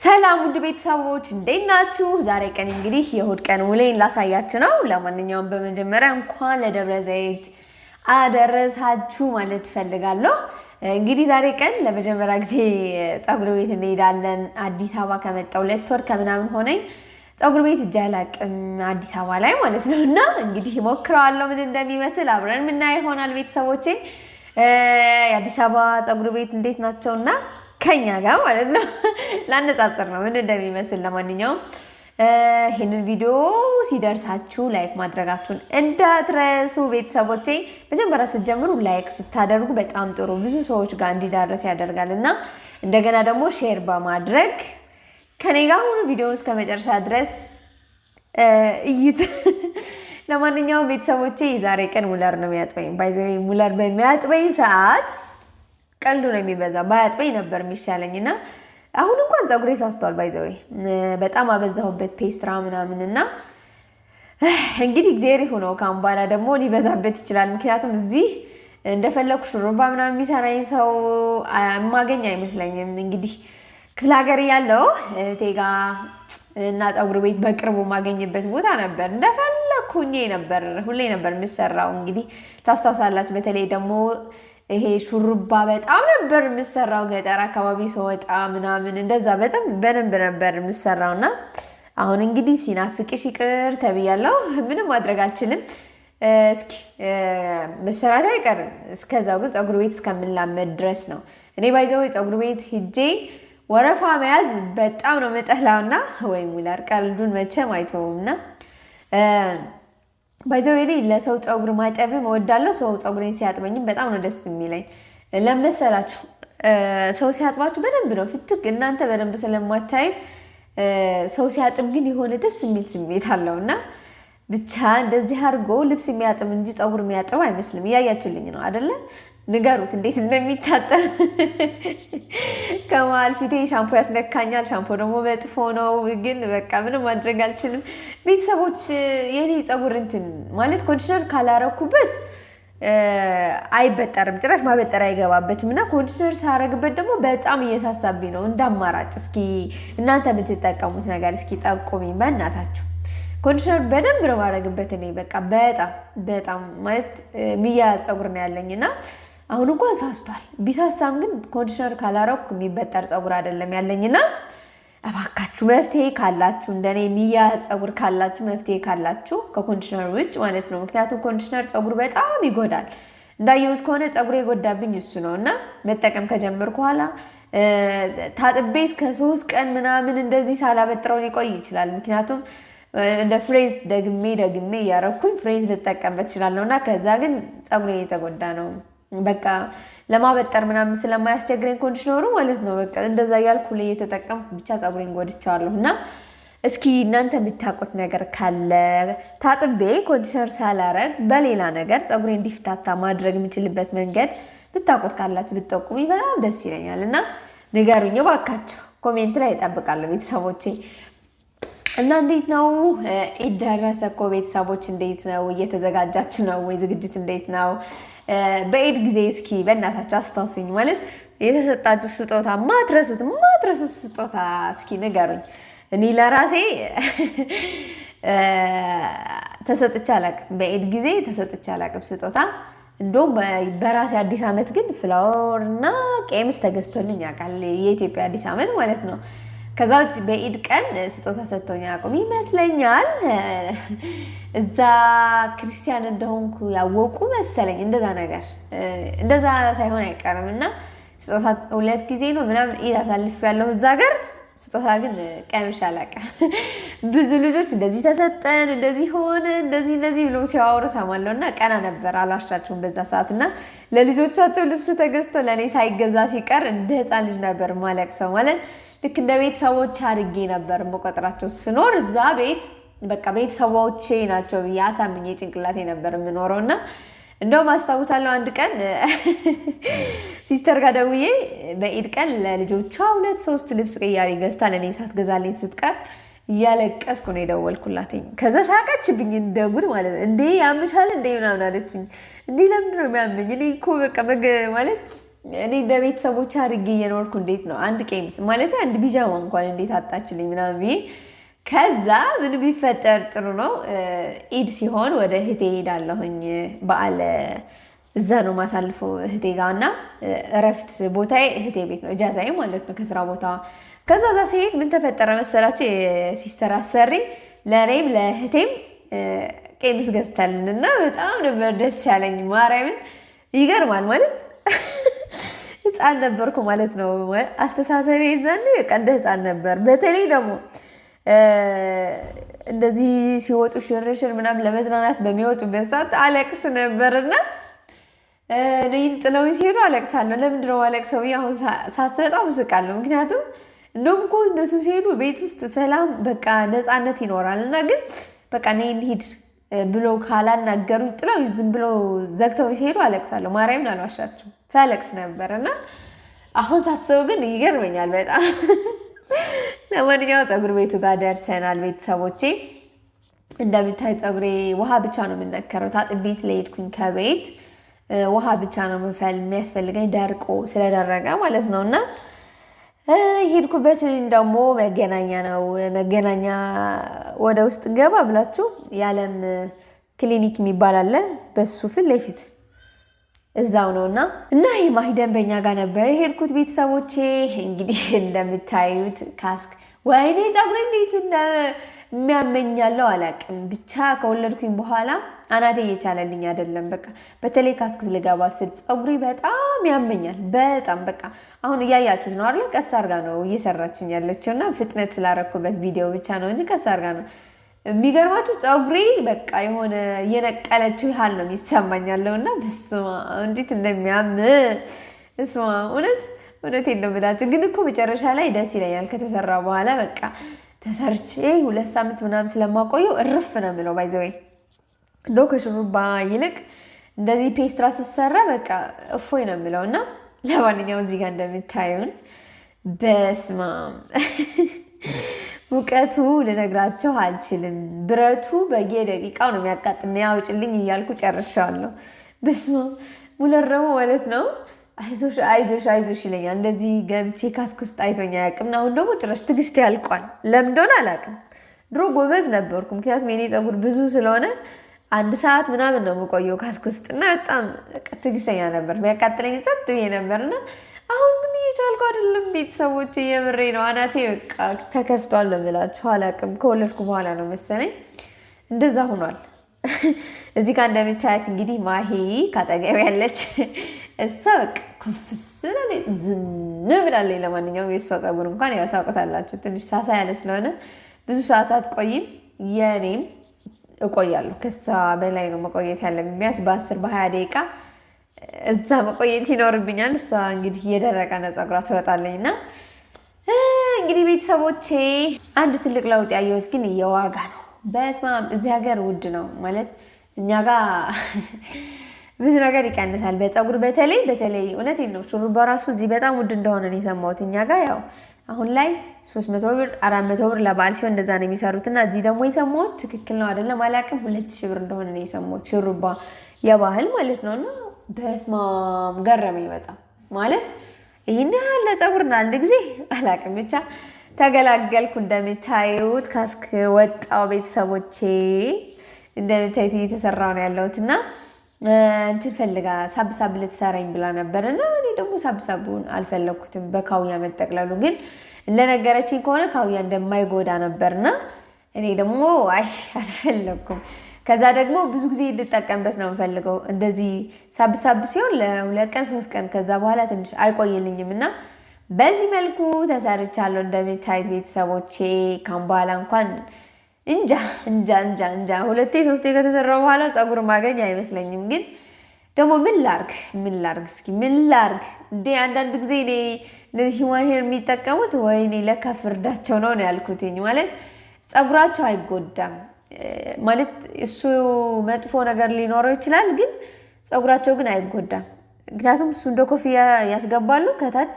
ሰላም ውድ ቤተሰቦች እንዴት ናችሁ? ዛሬ ቀን እንግዲህ የእሁድ ቀን ውሎዬን ላሳያችሁ ነው። ለማንኛውም በመጀመሪያ እንኳን ለደብረ ዘይት አደረሳችሁ ማለት ፈልጋለሁ። እንግዲህ ዛሬ ቀን ለመጀመሪያ ጊዜ ፀጉር ቤት እንሄዳለን። አዲስ አበባ ከመጣሁ 2 ወር ከምናምን ሆነኝ። ፀጉር ቤት እጄ አላቅም አዲስ አበባ ላይ ማለት ነው። እና እንግዲህ ሞክረዋለሁ ምን እንደሚመስል አብረን ምናየው ይሆናል ቤተሰቦቼ። የአዲስ አበባ ፀጉር ቤት እንዴት ናቸውና ከኛ ጋር ማለት ነው ላነጻጽር ነው ምን እንደሚመስል። ለማንኛውም ይሄንን ቪዲዮ ሲደርሳችሁ ላይክ ማድረጋችሁን እንዳትረሱ ቤተሰቦቼ። መጀመሪያ ስትጀምሩ ላይክ ስታደርጉ በጣም ጥሩ ብዙ ሰዎች ጋር እንዲዳረስ ያደርጋልና እንደገና ደግሞ ሼር በማድረግ ከኔ ጋር ሁሉ ቪዲዮውን እስከ መጨረሻ ድረስ እዩት። ለማንኛውም ቤተሰቦቼ ዛሬ ቀን ሙለር ነው የሚያጥበኝ። ባይዘይ ሙለር በሚያጥበኝ ሰዓት ቀልዱ ነው የሚበዛ። ባያጥበኝ ነበር የሚሻለኝና አሁን እንኳን ፀጉሬ ሳስቷል። ባይዘይ በጣም አበዛሁበት ፔስትራ ምናምንና እንግዲህ እግዚአብሔር ይሁነው። ካም በኋላ ደግሞ ሊበዛበት ይችላል። ምክንያቱም እዚህ እንደፈለኩ ሹሩባ ምናምን የሚሰራኝ ሰው ማገኝ አይመስለኝም። እንግዲህ ክፍለ ሀገር ያለው ቴጋ እና ፀጉር ቤት በቅርቡ ማገኝበት ቦታ ነበር። እንደፈለኩኝ ነበር ሁሌ ነበር የምሰራው። እንግዲህ ታስታውሳላችሁ። በተለይ ደግሞ ይሄ ሹሩባ በጣም ነበር የምሰራው ገጠር አካባቢ ሰወጣ ምናምን እንደዛ በጣም በደንብ ነበር የምሰራውና አሁን እንግዲህ ሲናፍቅሽ ይቅር ተብያለሁ። ምንም ማድረግ አልችልም። እስኪ መሰራት አይቀርም። እስከዛው ግን ፀጉር ቤት እስከምላመድ ድረስ ነው። እኔ ባይዘው ፀጉር ቤት ሂጄ ወረፋ መያዝ በጣም ነው መጠላውና ወይ ሙላር ቀልዱን መቼም አይተውምና ባይዘው እኔ ለሰው ፀጉር ማጠብም እወዳለሁ። ሰው ፀጉሬን ሲያጥበኝም በጣም ነው ደስ የሚለኝ። ለምሳላችሁ ሰው ሲያጥባችሁ በደንብ ነው ፍትክ እናንተ በደንብ ስለማታዩት ሰው ሲያጥብ ግን የሆነ ደስ የሚል ስሜት አለውና ብቻ እንደዚህ አድርጎ ልብስ የሚያጥብ እንጂ ፀጉር የሚያጥብ አይመስልም። እያያችሁልኝ ነው አይደለ? ንገሩት እንዴት እንደሚታጠብ። ከመሀል ፊቴ ሻምፖ ያስነካኛል። ሻምፖ ደግሞ መጥፎ ነው፣ ግን በቃ ምንም ማድረግ አልችልም። ቤተሰቦች የኔ ፀጉር እንትን ማለት ኮንዲሽነር ካላረኩበት አይበጠርም፣ ጭራሽ ማበጠር አይገባበትም። እና ኮንዲሽነር ሳረግበት ደግሞ በጣም እየሳሳብኝ ነው። እንዳማራጭ እስኪ እናንተ የምትጠቀሙት ነገር እስኪ ጠቁሚኝ በእናታችሁ። ኮንዲሽነር በደንብ ነው ማድረግበት እኔ በቃ በጣም ማለት ሚያ ፀጉር ነው ያለኝና አሁን እንኳን ሳስቷል። ቢሳሳም ግን ኮንዲሽነር ካላረኩ የሚበጠር ፀጉር አይደለም ያለኝና እባካችሁ መፍትሄ ካላችሁ እንደኔ ሚያ ፀጉር ካላችሁ መፍትሄ ካላችሁ ከኮንዲሽነር ውጭ ማለት ነው። ምክንያቱም ኮንዲሽነር ፀጉር በጣም ይጎዳል። እንዳየሁት ከሆነ ፀጉር የጎዳብኝ እሱ ነውና መጠቀም ከጀመርኩ በኋላ ታጥቤ እስከ 3 ቀን ምናምን እንደዚህ ሳላበጥረው ሊቆይ ይችላል። ምክንያቱም እንደ ፍሬዝ ደግሜ እያረኩኝ ፍሬዝ ልጠቀምበት እችላለሁና ከዛ ግን ፀጉሬ የተጎዳ ነው። በቃ ለማበጠር ምናምን ስለማያስቸግረኝ ኮንዲሽነሩ ማለት ነው። በቃ እንደዛ ያልኩ ላይ እየተጠቀምኩ ብቻ ፀጉሬን ጎድቻለሁና እስኪ እናንተ የምታውቁት ነገር ካለ ታጥቤ ኮንዲሽነር ሳላረግ በሌላ ነገር ፀጉሬ እንዲፍታታ ማድረግ የምችልበት መንገድ ብታውቁት ካላችሁ ብትጠቁሙኝ በጣም ደስ ይለኛልና ንገሩኝ እባካችሁ። ኮሜንት ላይ እጠብቃለሁ ቤተሰቦቼ። እና እንዴት ነው ኢድ ደረሰ እኮ ቤተሰቦች፣ እንዴት ነው እየተዘጋጃችሁ ነው ወይ? ዝግጅት እንዴት ነው? በኢድ ጊዜ እስኪ በእናታችሁ አስታውሱኝ። ማለት የተሰጣችሁ ስጦታ ማትረሱት ስጦታ እስኪ ንገሩኝ። እኔ ለራሴ ተሰጥቼ አላቅም፣ በኢድ ጊዜ ተሰጥቼ አላቅም ስጦታ። እንደውም በራሴ አዲስ ዓመት ግን ፍላወር እና ቄምስ ተገዝቶልኝ ያውቃል። የኢትዮጵያ አዲስ ዓመት ማለት ነው። ከዛ ውጭ በኢድ ቀን ስጦታ ሰጥቶኝ አያውቁም ይመስለኛል። እዛ ክርስቲያን እንደሆንኩ ያወቁ መሰለኝ እንደዛ ነገር እንደዛ ሳይሆን አይቀርም። እና ስጦታ 2 ጊዜ ነው ምናምን ኢድ አሳልፌያለሁ እዛ ሀገር። ስጦታ ግን ቀምሼ አላውቅም። ብዙ ልጆች እንደዚህ ተሰጠን እንደዚህ ሆነ እንደዚህ ብሎ ሲያወሩ ሰማለሁና ቀና ነበር አላሻቸውም በዛ ሰዓትና ለልጆቻቸው ልብሱ ተገዝቶ ለእኔ ሳይገዛ ሲቀር እንደ ሕፃን ልጅ ነበር ማለቅሰው። ማለት ልክ እንደ ቤተሰቦች አድርጌ ነበር መቆጥራቸው። ስኖር እዛ ቤት በቃ ቤተሰቦቼ ናቸው ብዬ አሳምኜ ጭንቅላቴ ነበር የምኖረውና እንደውም አስታውሳለሁ አንድ ቀን ሲስተር ጋር ደውዬ በኢድ ቀን ለልጆቿ 2-3 ልብስ ቅያሪ ገዝታ ለእኔ ሳትገዛልኝ ስትቀር እያለቀስኩ ነው የደወልኩላትኝ። ከዛ ሳቀችብኝ እንደ ጉድ ማለት እንዴ ያምሻል እንዴ ምናምን አለችኝ። እንዴ ለምንድን ነው የሚያመኝ? እኔ እኮ በቃ ማለት እኔ እንደ ቤተሰቦች አድርጌ እየኖርኩ እንዴት ነው አንድ ቀሚስ ማለት አንድ ቢጃማ እንኳን እንዴት አጣችልኝ ምናምን ብዬ ከዛ ምን ቢፈጠር ጥሩ ነው ኢድ ሲሆን ወደ እህቴ ሄዳለሁኝ በዓል እዛ ነው ማሳልፈው እህቴ ጋር እና እረፍት ቦታዬ እህቴ ቤት ነው እጃዛዬ ማለት ነው ከስራ ቦታ ከዛ እዛ ሲሄድ ምን ተፈጠረ መሰላችሁ የሲስተር አሰሪ ለእኔም ለእህቴም ቀሚስ ገዝታልን እና በጣም ነበር ደስ ያለኝ ማርያምን ይገርማል ማለት ህፃን ነበርኩ ማለት ነው አስተሳሰቤ ይዛን በቃ እንደ ህፃን ነበር በተለይ ደግሞ እንደዚህ ሲወጡ ሽርሽር ምናምን ለመዝናናት በሚወጡበት ሰዓት አለቅስ ነበርና እኔን ጥለውኝ ሲሄዱ አለቅሳለሁ ለምንድን ነው አለቅሰው አሁን ሳስበጣም እስቃለሁ ምክንያቱም እንደውም እኮ እነሱ ሲሄዱ ቤት ውስጥ ሰላም በቃ ነፃነት ይኖራል እና ግን በቃ እኔ እንሂድ ብሎ ካላናገሩኝ ጥለው ዝም ብሎ ዘግተው ሲሄዱ አለቅሳለሁ ማርያምን አልዋሻችሁም ሳለቅስ ነበርና አሁን ሳስበው ግን ይገርመኛል በጣም ለማንኛውም ፀጉር ቤቱ ጋር ደርሰናል ቤተሰቦቼ እንደምታይ ፀጉሬ ውሃ ብቻ ነው የምነከረው ታጥቤ ስለሄድኩኝ ከቤት ውሃ ብቻ ነው የሚያስፈልገኝ ደርቆ ስለደረቀ ማለት ነውና ሄድኩበት ደግሞ መገናኛ ነው መገናኛ ወደ ውስጥ ገባ ብላችሁ የዓለም ክሊኒክ የሚባል አለ በሱ ፊት ለፊት እዛው ነውና እና የማሂ ደንበኛ ጋር ነበር ሄድኩት ቤተሰቦቼ እንግዲህ እንደምታዩት ካስክ ወይኔ ፀጉሬ እንዴት እንደሚያመኛለው አላውቅም ብቻ ከወለድኩኝ በኋላ አናቴ እየቻለልኝ አይደለም በቃ በተለይ ካስክ ልገባ ስል ፀጉሬ በጣም ያመኛል በጣም በቃ አሁን እያያችሁት ነው አይደል ቀስ አድርጋ ነው እየሰራችኝ ያለችውና ፍጥነት ስላረኩበት ቪዲዮ ብቻ ነው እንጂ ቀስ አድርጋ ነው የሚገርማችሁ ፀጉሬ በቃ የሆነ የነቀለችው ያህል ነው የሚሰማኛለውና በስማ እንዴት እንደሚያም እስማ እውነቴን ነው የምላችሁ ግን እኮ መጨረሻ ላይ ደስ ይለኛል ከተሰራ በኋላ በቃ ተሰርቼ 2 ሳምንት ምናምን ስለማቆየው እርፍ ነው የምለው ባይዘዌ እንደው ከሽሩባ ይልቅ እንደዚህ ፔስትራ ሲሰራ በቃ እፎይ ነው የምለውና ለማንኛውም እዚህ ጋር እንደምታዩን በስማ ሙቀቱ ልነግራቸው አልችልም ብረቱ በየደቂቃው ነው የሚያቃጥል ነው ያውጭልኝ እያልኩ ጨርሻለሁ በስማ ሙለረሙ ማለት ነው አይዞሽ ይለኛል እንደዚህ ገብቼ ካስክ ውስጥ አይቶኛ ያቅም አሁን ደግሞ ጭራሽ ትግስት ያልቋል ለምን እንደሆነ አላውቅም ድሮ ጎበዝ ነበርኩ ምክንያቱም የኔ ፀጉር ብዙ ስለሆነ 1 ሰዓት ምናምን ነው የምቆየው ካስክ ውስጥና በጣም ትግስተኛ ነበር የሚያቃጥለኝ ጸጥ ብዬ ነበርና አሁን ምን እየቻልኩ አይደለም ቤተሰቦቼ የምሬ ነው አናቴ በቃ ተከፍቷል ነው የምላችሁ አላውቅም ከወለድኩ በኋላ ነው መሰለኝ እንደዛ ሆኗል እዚህ ጋር እንደምታያት እንግዲህ ማሂ ካጠገብ ያለች እሷ በቃ ኩፍስ ዝም ብላለች ለማንኛውም የእሷ ፀጉር እንኳን ያው ታውቁታላችሁ ትንሽ ሳሳ ያለ ስለሆነ ብዙ ሰዓታት ቆይም የኔም እቆያለሁ ከሷ በላይ ነው መቆየት ያለብኝ ቢያንስ በ10 በ20 ደቂቃ እዛ መቆየት ይኖርብኛል እሷ እንግዲህ እየደረቀ ነው ፀጉሯ ትወጣለኝና እንግዲህ ቤተሰቦቼ አንድ ትልቅ ለውጥ ያየሁት ግን የዋጋ ነው በስማም እዚህ ሀገር ውድ ነው ማለት እኛ ጋር ብዙ ነገር ይቀንሳል በፀጉር በተለይ እውነቴን ነው ሹሩባ ራሱ እዚህ በጣም ውድ እንደሆነ ነው የሰማሁት እኛ ጋር ያው አሁን ላይ 300 ብር 400 ብር ለባል ሲሆን እንደዛ ነው የሚሰሩትና እዚህ ደግሞ የሰማሁት ትክክል ነው አይደለም አላውቅም 2000 ብር እንደሆነ ነው የሰማሁት ሹሩባ የባህል ማለት ነውና በስማም ገረመኝ በጣም ማለት ይሄን ያህል ለፀጉርና አንድ ጊዜ አላውቅም ብቻ ተገላገልኩ እንደምታዩት ካስክ ወጣው ቤተሰቦቼ እንደምታዩት እየተሰራው ነው ያለውትና እንትን ፈልጋ ሳብሳብ ልትሰራኝ ብላ ነበርና እኔ ደግሞ ሳብሳቡን አልፈለኩትም በካውያ መጠቅለሉ ግን እንደነገረችኝ ከሆነ ካውያ እንደማይጎዳ ነበርና እኔ ደግሞ አልፈለኩም ከዛ ደግሞ ብዙ ጊዜ ልጠቀምበት ነው የምፈልገው እንደዚህ ሳብሳብ ሲሆን ለ2 ቀን 3 ቀን ከዛ በኋላ ትንሽ አይቆይልኝምና በዚህ መልኩ ተሰርቻለሁ እንደምታዩት ቤተሰቦቼ ካምባላ እንኳን እንጃ 2 3 ከተሰራው በኋላ ፀጉር ማገኝ አይመስለኝም ግን ደግሞ ምን ላርግ እስኪ ምን ላርግ እንዴ አንዳንድ ጊዜ እኔ ለዚህ ሂውማን ሄር የሚጠቀሙት ወይኔ ለካ ፍርዳቸው ነው ያልኩትኝ ማለት ፀጉራቸው አይጎዳም ማለት እሱ መጥፎ ነገር ሊኖረው ይችላል ግን ፀጉራቸው ግን አይጎዳም ምክንያቱም እሱ እንደ ኮፍያ ያስገባሉ ከታች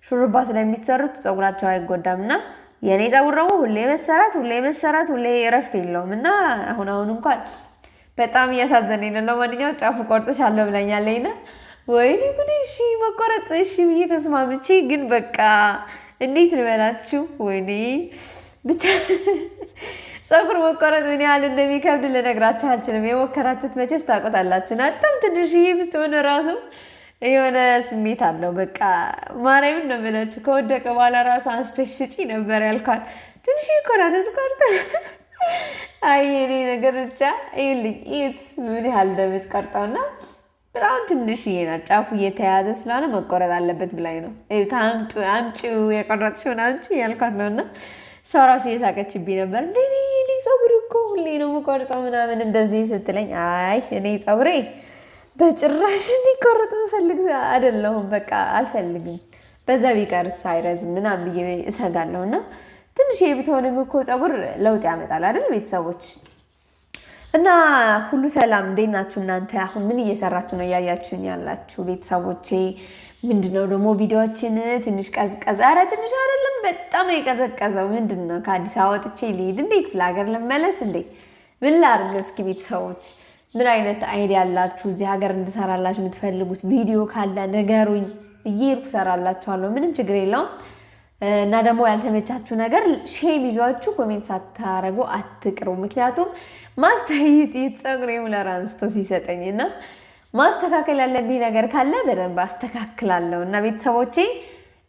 ሹሩባ ስለሚሰሩት ፀጉራቸው አይጎዳምና የኔ ፀጉር ደግሞ ሁሌ መሰራት ሁሌ እረፍት የለውምና አሁን እንኳን በጣም እያሳዘነኝ ነው ለማንኛውም ጫፉ ቆርጥሻለሁ ብላኛለኝና ወይኔ ጉዴ! እሺ መቆረጥ እሺ ብዬ ተስማምቼ ግን በቃ እንዴት ልበላችሁ? ወይኔ ብቻ ፀጉር መቆረጥ ምን ያህል እንደሚከብድ ልነግራችሁ አልችልም። የሞከራችሁት መቼስ ታውቁታላችሁ። በጣም ትንሽዬ ብትሆን ራሱ የሆነ ስሜት አለው። በቃ ማርያምን ነው የምላችሁ። ከወደቀ በኋላ ራሱ አንስተሽ ስጪ ነበር ያልኳት። ትንሽዬ እኮ ናት የምትቆርጥ። አይ የኔ ነገር ብቻ ይኸውልኝ፣ እዩት ምን ያህል እንደምትቆርጠውና በጣም ትንሽዬ ናት። ጫፉ እየተያዘ ስለሆነ መቆረጥ አለበት ብላኝ ነው። አምጪው የቆረጥሽውን አምጪ ያልኳት ነው። እና እሷ ራሱ እየሳቀችብኝ ነበር። እኔ ፀጉር እኮ ሁሌ ነው የምቆርጠው ምናምን እንደዚህ ስትለኝ፣ አይ እኔ ፀጉሬ በጭራሽ እንዲቆረጥ የምፈልግ አይደለሁም። በቃ አልፈልግም። በዛ ቢቀርስ አይረዝም ምናምን ብዬ እሰጋለሁ። እና ትንሽዬ ብትሆንም እኮ ፀጉር ለውጥ ያመጣል አይደል ቤተሰቦች? እና ሁሉ ሰላም፣ እንዴት ናችሁ እናንተ? አሁን ምን እየሰራችሁ ነው? እያያችሁኝ ያላችሁ ቤተሰቦቼ። ምንድነው ደግሞ ቪዲዮዎችን ትንሽ ቀዝቀዝ፣ ኧረ ትንሽ አይደለም በጣም ነው የቀዘቀዘው። ምንድነው ከአዲስ አበባ ወጥቼ ልሄድ እንዴ? ክፍለ ሀገር ልመለስ እንዴ? ምን ላድርግ? እስኪ ቤተሰቦች ምን አይነት አይዲያ ያላችሁ እዚህ ሀገር እንድሰራላችሁ የምትፈልጉት ቪዲዮ ካለ ንገሩኝ። እየሄድኩ እሰራላችኋለሁ፣ ምንም ችግር የለውም። እና ደግሞ ያልተመቻችሁ ነገር ሼም ይዟችሁ ኮሜንት ሳታረጉ አትቅሩ። ምክንያቱም ማስተያየት ፀጉሬ ሙለር አንስቶ ሲሰጠኝ እና ማስተካከል ያለብኝ ነገር ካለ በደንብ አስተካክላለሁ። እና ቤተሰቦቼ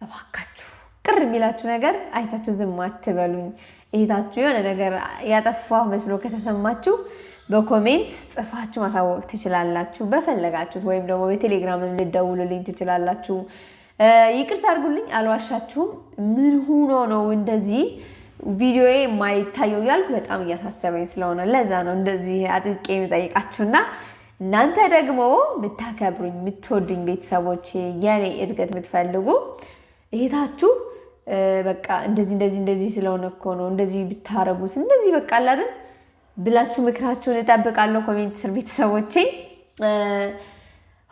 እባካችሁ ቅር የሚላችሁ ነገር አይታችሁ ዝም አትበሉኝ። እህታችሁ የሆነ ነገር ያጠፋሁ መስሎ ከተሰማችሁ በኮሜንት ጽፋችሁ ማሳወቅ ትችላላችሁ በፈለጋችሁት፣ ወይም ደግሞ በቴሌግራምም ልደውሉልኝ ትችላላችሁ። ይቅርታ አድርጉልኝ፣ አልዋሻችሁም። ምን ሆኖ ነው እንደዚህ ቪዲዮ የማይታየው ያልኩ በጣም እያሳሰበኝ ስለሆነ ለዛ ነው እንደዚህ አጥብቄ የምጠይቃችሁና እናንተ ደግሞ የምታከብሩኝ የምትወዱኝ ቤተሰቦች፣ የኔ እድገት የምትፈልጉ እህታችሁ በቃ እንደዚህ ስለሆነ እኮ ነው እንደዚህ ብታረጉት እንደዚህ በቃ አላልን ብላችሁ ምክራችሁን እጠብቃለሁ ኮሜንት ስር ቤተሰቦቼ።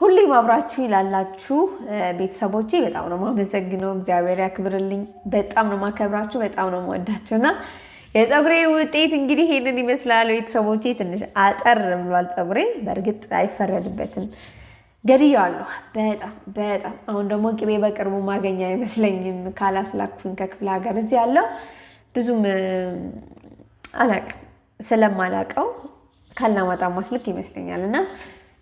ሁሌም አብራችሁ ይላላችሁ ቤተሰቦቼ በጣም ነው የማመሰግነው። እግዚአብሔር ያክብርልኝ። በጣም ነው የማከብራችሁ፣ በጣም ነው የምወዳችሁና የፀጉሬ ውጤት እንግዲህ ይሄንን ይመስላል ቤተሰቦቼ። ትንሽ አጠር ብሏል ፀጉሬ፣ በእርግጥ አይፈረድበትም። ገድያለሁ በጣም። አሁን ደግሞ ቅቤ በቅርቡ ማገኛ አይመስለኝም ካላስላኩኝ ከክፍለ ሀገር። እዚህ ያለው ብዙም አላቅም ስለማላቀው ካላማጣ ማስልክ ይመስለኛል። እና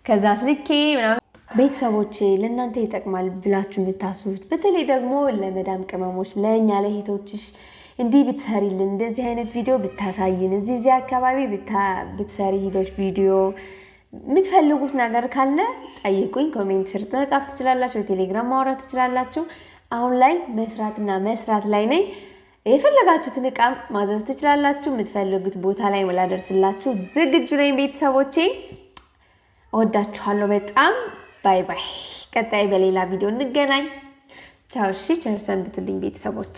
ከዛ ስልኬ ምናምን ቤተሰቦቼ ለእናንተ ይጠቅማል ብላችሁ የምታስቡት በተለይ ደግሞ ለመዳም ቅመሞች ለእኛ ለእህቶችሽ እንዲህ ብትሰሪልን፣ እንደዚህ አይነት ቪዲዮ ብታሳይን፣ እዚህ አካባቢ ብትሰሪ ሂደሽ ቪዲዮ የምትፈልጉት ነገር ካለ ጠይቁኝ። ኮሜንት ስር መጻፍ ትችላላችሁ፣ በቴሌግራም ማውራት ትችላላችሁ። አሁን ላይ መስራት ላይ ነኝ። የፈለጋችሁትን ዕቃ ማዘዝ ትችላላችሁ። የምትፈልጉት ቦታ ላይ ላደርስላችሁ ዝግጁ ነኝ ቤተሰቦቼ። እወዳችኋለሁ በጣም። ባይ ባይ። ቀጣይ በሌላ ቪዲዮ እንገናኝ። ቻው። እሺ ቸር ሰንብቱልኝ ቤተሰቦቼ።